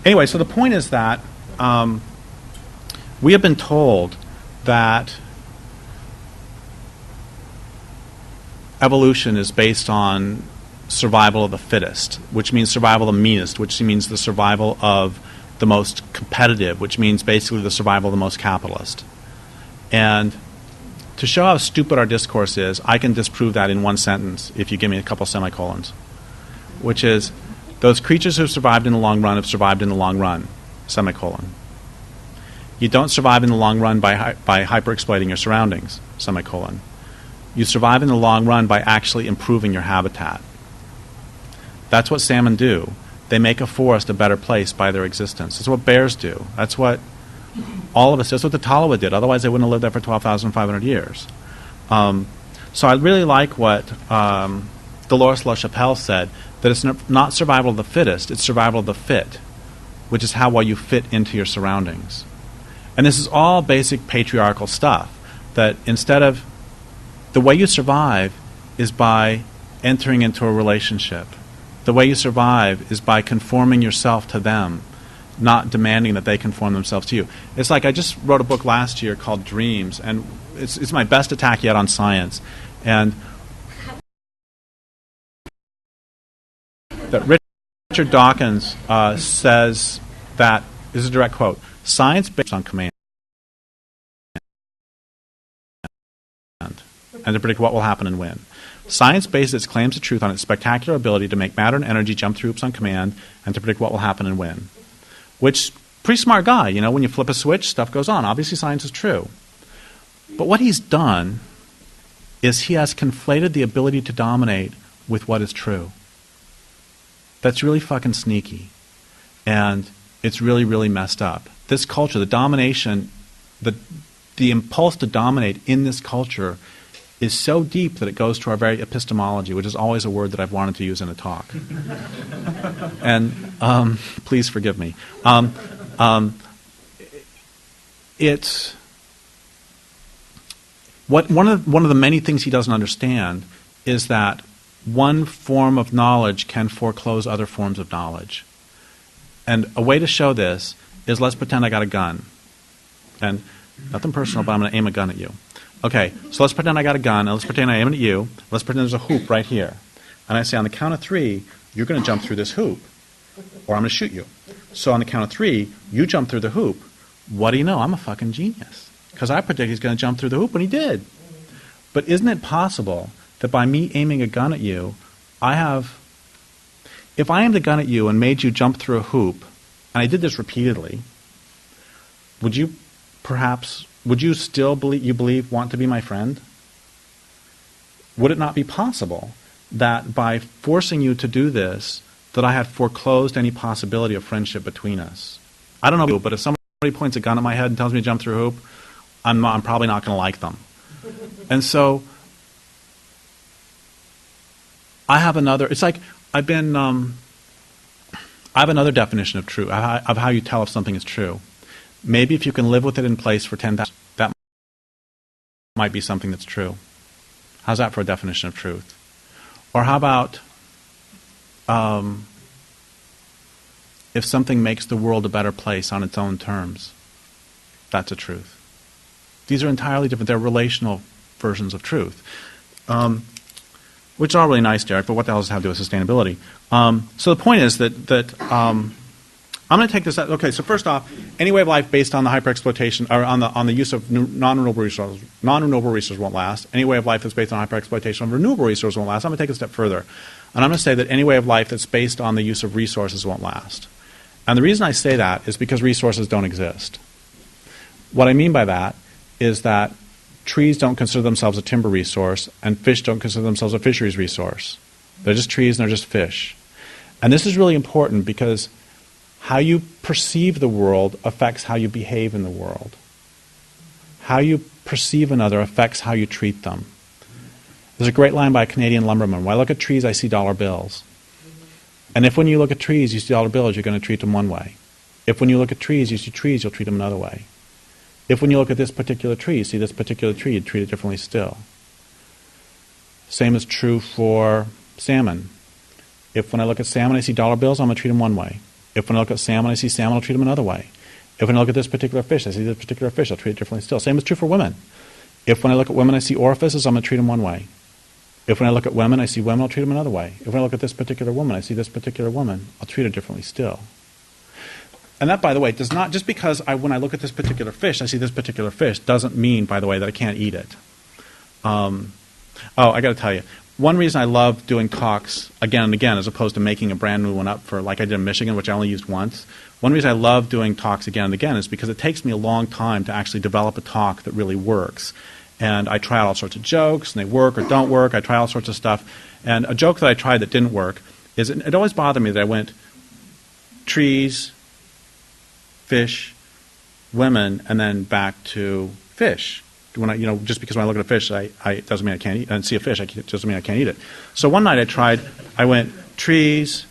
Anyway, so the point is that we have been told that evolution is based on survival of the fittest, which means survival of the meanest, which means the survival of the most competitive, which means basically the survival of the most capitalist. And to show how stupid our discourse is, I can disprove that in one sentence if you give me a couple semicolons, which is, those creatures who have survived in the long run have survived in the long run, semicolon. You don't survive in the long run by hyper-exploiting your surroundings, semicolon. You survive in the long run by actually improving your habitat. That's what salmon do. They make a forest a better place by their existence. That's what bears do. That's what all of us do. That's what the Tolowa did. Otherwise, they wouldn't have lived there for 12,500 years. So I really like what Dolores LaChapelle said, that it's not survival of the fittest, it's survival of the fit, which is how well you fit into your surroundings. And this is all basic patriarchal stuff, that instead of the way you survive is by entering into a relationship. The way you survive is by conforming yourself to them, not demanding that they conform themselves to you. It's like I just wrote a book last year called Dreams, and it's my best attack yet on science. And that Richard Dawkins says that, this is a direct quote, science based on command and to predict what will happen and when. Science bases its claims of truth on its spectacular ability to make matter and energy jump through hoops on command and to predict what will happen and when. Which, pretty smart guy, you know, when you flip a switch, stuff goes on. Obviously science is true. But what he's done is he has conflated the ability to dominate with what is true. That's really fucking sneaky. And it's really, really messed up. This culture, the domination, the impulse to dominate in this culture is so deep that it goes to our very epistemology, which is always a word that I've wanted to use in a talk. And please forgive me. It's one of the many things he doesn't understand is that one form of knowledge can foreclose other forms of knowledge. And a way to show this is, let's pretend I got a gun. And nothing personal, but I'm going to aim a gun at you. Okay, so let's pretend I got a gun, and let's pretend I aim it at you. Let's pretend there's a hoop right here. And I say, on the count of 3, you're going to jump through this hoop, or I'm going to shoot you. So on the count of 3, you jump through the hoop. What do you know? I'm a fucking genius. Because I predict he's going to jump through the hoop, and he did. But isn't it possible that by me aiming a gun at you, if I aimed a gun at you and made you jump through a hoop, and I did this repeatedly, would you still want to be my friend? Would it not be possible that by forcing you to do this, that I had foreclosed any possibility of friendship between us? I don't know, but if somebody points a gun at my head and tells me to jump through a hoop, I'm probably not going to like them. And so I have another. It's like I have another definition of true, of how you tell if something is true. Maybe if you can live with it in place for 10,000, that might be something that's true. How's that for a definition of truth? Or how about if something makes the world a better place on its own terms? That's a truth. These are entirely different. They're relational versions of truth, which are really nice, Derek, but what the hell does it have to do with sustainability? So the point is that I'm going to take this out. Okay, so first off, any way of life based on the hyper-exploitation, or on the use of non-renewable resources won't last. Any way of life that's based on hyper-exploitation of renewable resources won't last. I'm going to take it a step further. And I'm going to say that any way of life that's based on the use of resources won't last. And the reason I say that is because resources don't exist. What I mean by that is that trees don't consider themselves a timber resource, and fish don't consider themselves a fisheries resource. They're just trees and they're just fish. And this is really important because how you perceive the world affects how you behave in the world. How you perceive another affects how you treat them. There's a great line by a Canadian lumberman. When I look at trees, I see dollar bills. And if when you look at trees, you see dollar bills, you're going to treat them one way. If when you look at trees, you see trees, you'll treat them another way. If when you look at this particular tree, you see this particular tree, you treat it differently still. Same is true for salmon. If when I look at salmon, I see dollar bills, I'm going to treat them one way. If when I look at salmon, I see salmon, I'll treat them another way. If when I look at this particular fish, I see this particular fish, I'll treat it differently still. Same is true for women. If when I look at women, I see orifices, I'm going to treat them one way. If when I look at women, I see women, I'll treat them another way. If when I look at this particular woman, I see this particular woman, I'll treat her differently still. And that, by the way, does not, just because when I look at this particular fish, I see this particular fish, doesn't mean, by the way, that I can't eat it. I got to tell you, one reason I love doing talks again and again, as opposed to making a brand new one up for, like I did in Michigan, which I only used once, one reason I love doing talks again and again is because it takes me a long time to actually develop a talk that really works. And I try out all sorts of jokes, and they work or don't work. I try all sorts of stuff. And a joke that I tried that didn't work is it always bothered me that I went trees, fish, women, and then back to fish. When I, just because when I look at a fish, it doesn't mean I can't eat. And see a fish, it doesn't mean I can't eat it. So one night I went trees,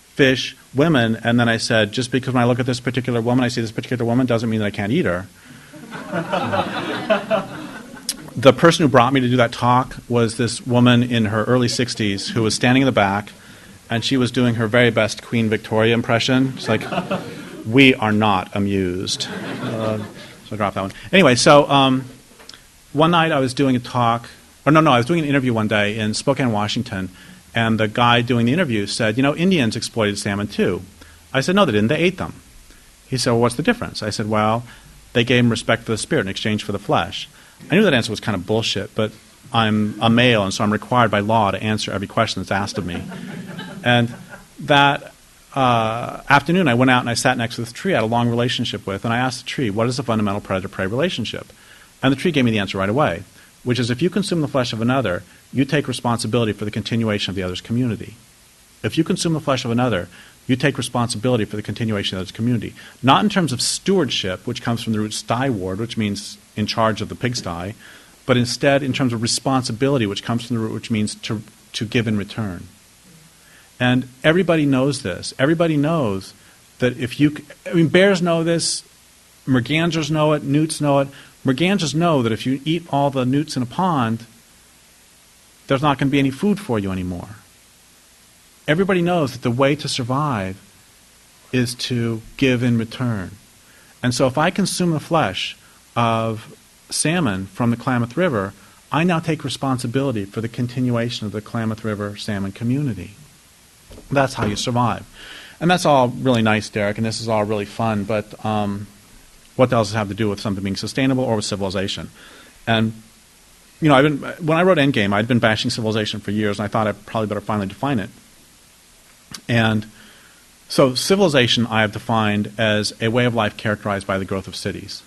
fish, women, and then I said, just because when I look at this particular woman, I see this particular woman, doesn't mean that I can't eat her. The person who brought me to do that talk was this woman in her early 60s who was standing in the back, and she was doing her very best Queen Victoria impression. It's like, we are not amused. So I dropped that one. Anyway, so one night I was doing a talk, I was doing an interview one day in Spokane, Washington, and the guy doing the interview said, Indians exploited salmon too. I said, no, they didn't. They ate them. He said, well, what's the difference? I said, well, they gave them respect for the spirit in exchange for the flesh. I knew that answer was kind of bullshit, but I'm a male, and so I'm required by law to answer every question that's asked of me. And that afternoon, I went out and I sat next to this tree I had a long relationship with, and I asked the tree, what is the fundamental predator-prey relationship? And the tree gave me the answer right away, which is if you consume the flesh of another, you take responsibility for the continuation of the other's community. If you consume the flesh of another, you take responsibility for the continuation of the other's community. Not in terms of stewardship, which comes from the root styward, which means in charge of the pigsty, but instead in terms of responsibility, which comes from the root, which means to give in return. And everybody knows this. Everybody knows that bears know this, mergansers know it, newts know it. Mergansers know that if you eat all the newts in a pond, there's not going to be any food for you anymore. Everybody knows that the way to survive is to give in return. And so if I consume the flesh of salmon from the Klamath River, I now take responsibility for the continuation of the Klamath River salmon community. That's how you survive. And that's all really nice, Derek, and this is all really fun, but what does it have to do with something being sustainable or with civilization? And, when I wrote Endgame, I'd been bashing civilization for years, and I thought I'd probably better finally define it. And so civilization I have defined as a way of life characterized by the growth of cities.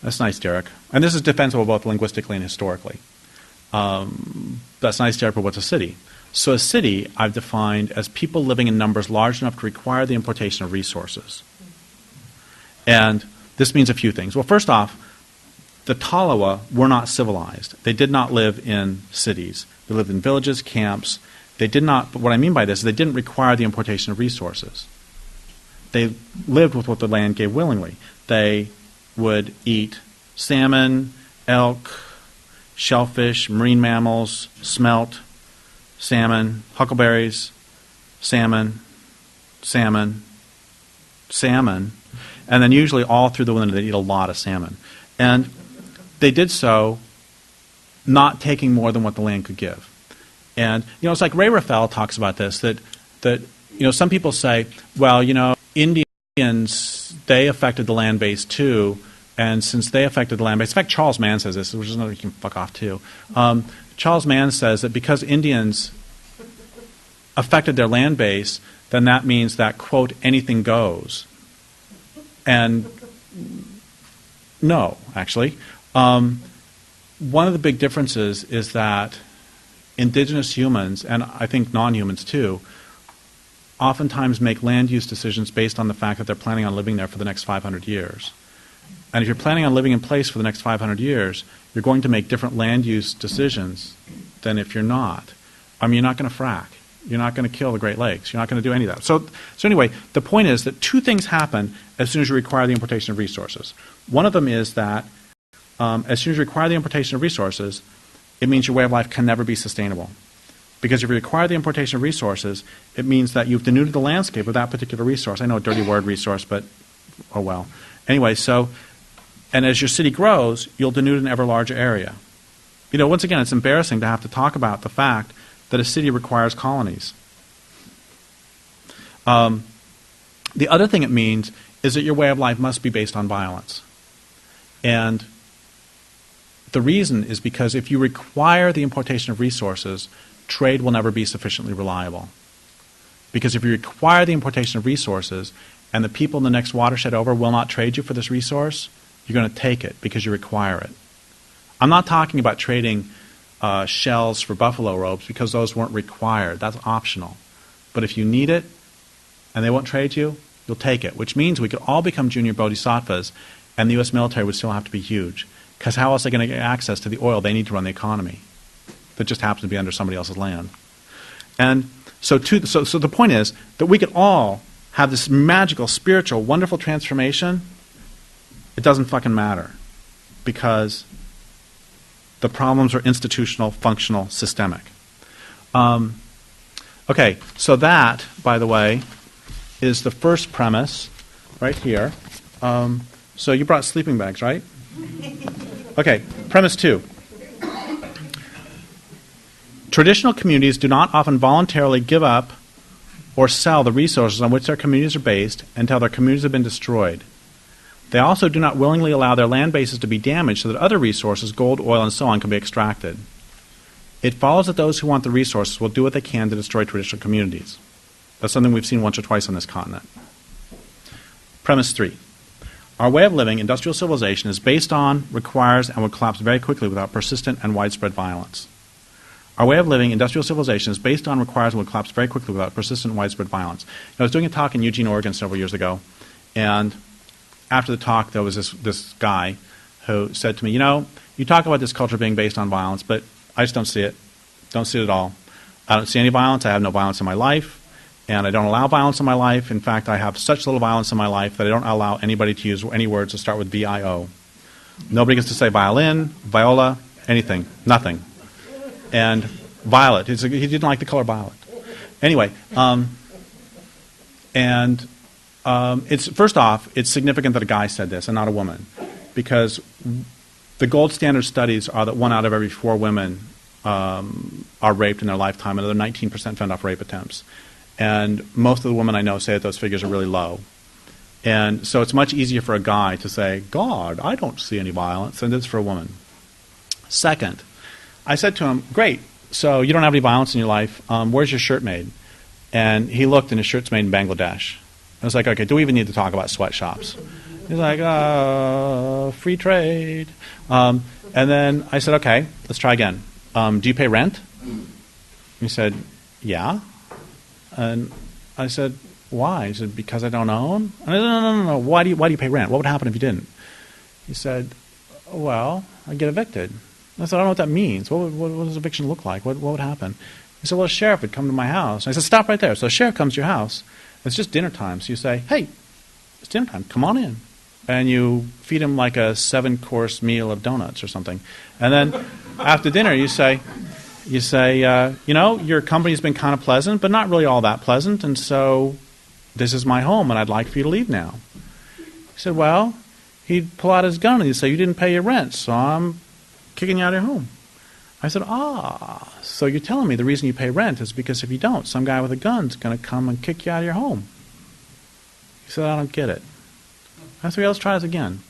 That's nice, Derek. And this is defensible both linguistically and historically. That's nice, Derek, but what's a city? So a city I've defined as people living in numbers large enough to require the importation of resources. And this means a few things. Well, first off, the Talawa were not civilized. They did not live in cities. They lived in villages, camps. They did not, but what I mean by this is they didn't require the importation of resources. They lived with what the land gave willingly. They would eat salmon, elk, shellfish, marine mammals, smelt, salmon, huckleberries, salmon, and then usually all through the winter they'd eat a lot of salmon. And they did so not taking more than what the land could give. And, it's like Ray Raphael talks about this, that some people say, well, Indians, they affected the land base too, and since they affected the land base, in fact, Charles Mann says this, which is another you can fuck off too. Charles Mann says that because Indians affected their land base, then that means that, quote, anything goes. And no, actually. One of the big differences is that indigenous humans, and I think non-humans too, oftentimes make land use decisions based on the fact that they're planning on living there for the next 500 years. And if you're planning on living in place for the next 500 years, you're going to make different land use decisions than if you're not. You're not going to frack. You're not going to kill the Great Lakes. You're not going to do any of that. So anyway, the point is that two things happen as soon as you require the importation of resources. One of them is that as soon as you require the importation of resources, it means your way of life can never be sustainable. Because if you require the importation of resources, it means that you've denuded the landscape of that particular resource. I know a dirty word, resource, but oh well. Anyway, and as your city grows, you'll denude an ever larger area. Once again, it's embarrassing to have to talk about the fact that a city requires colonies. The other thing it means is that your way of life must be based on violence. And the reason is because if you require the importation of resources, trade will never be sufficiently reliable. Because if you require the importation of resources and the people in the next watershed over will not trade you for this resource, you're going to take it because you require it. I'm not talking about trading shells for buffalo robes because those weren't required. That's optional. But if you need it and they won't trade you, you'll take it, which means we could all become junior bodhisattvas and the U.S. military would still have to be huge. Because how else are they going to get access to the oil they need to run the economy that just happens to be under somebody else's land? And so the point is that we could all have this magical, spiritual, wonderful transformation. It doesn't fucking matter because the problems are institutional, functional, systemic. Okay, so that, by the way, is the first premise right here. So you brought sleeping bags, right? Okay, premise 2. Traditional communities do not often voluntarily give up or sell the resources on which their communities are based until their communities have been destroyed. They also do not willingly allow their land bases to be damaged so that other resources, gold, oil, and so on, can be extracted. It follows that those who want the resources will do what they can to destroy traditional communities. That's something we've seen once or twice on this continent. Premise 3. Our way of living, industrial civilization, is based on, requires, and would collapse very quickly without persistent and widespread violence. Our way of living, industrial civilization, is based on, requires, and would collapse very quickly without persistent and widespread violence. I was doing a talk in Eugene, Oregon several years ago, and after the talk there was this guy who said to me, you talk about this culture being based on violence, but I just don't see it. Don't see it at all. I don't see any violence. I have no violence in my life. And I don't allow violence in my life. In fact, I have such little violence in my life that I don't allow anybody to use any words that start with V-I-O. Nobody gets to say violin, viola, anything, nothing. And violet. He didn't like the color violet. Anyway, it's first off, it's significant that a guy said this and not a woman, because the gold standard studies are that 1 out of every 4 women are raped in their lifetime, and another 19% fend off rape attempts. And most of the women I know say that those figures are really low. And so it's much easier for a guy to say, God, I don't see any violence, than it is for a woman. Second, I said to him, great, so you don't have any violence in your life. Where's your shirt made? And he looked, and his shirt's made in Bangladesh. I was like, okay, do we even need to talk about sweatshops? He's like, free trade. And then I said, okay, let's try again. Do you pay rent? He said, yeah. And I said, why? He said, because I don't own? And I said, no. Why do you pay rent? What would happen if you didn't? He said, well, I'd get evicted. I said, I don't know what that means. What does eviction look like? What would happen? He said, well, a sheriff would come to my house. And I said, stop right there. So a sheriff comes to your house. It's just dinner time. So you say, hey, it's dinner time. Come on in. And you feed him like a 7-course meal of donuts or something. And then after dinner, you say, your company's been kind of pleasant, but not really all that pleasant, and so this is my home, and I'd like for you to leave now. He said, well, he'd pull out his gun, and he'd say, you didn't pay your rent, so I'm kicking you out of your home. I said, so you're telling me the reason you pay rent is because if you don't, some guy with a gun's going to come and kick you out of your home. He said, I don't get it. I said, let's try this again.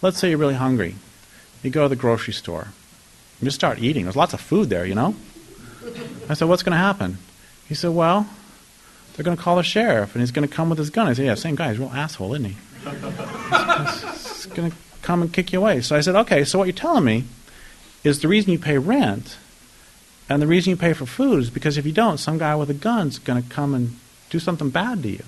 Let's say you're really hungry. You go to the grocery store. You just start eating. There's lots of food there, I said, what's going to happen? He said, well, they're going to call the sheriff, and he's going to come with his gun. I said, yeah, same guy. He's a real asshole, isn't he? He's going to come and kick you away. So I said, okay, so what you're telling me is the reason you pay rent and the reason you pay for food is because if you don't, some guy with a gun's going to come and do something bad to you.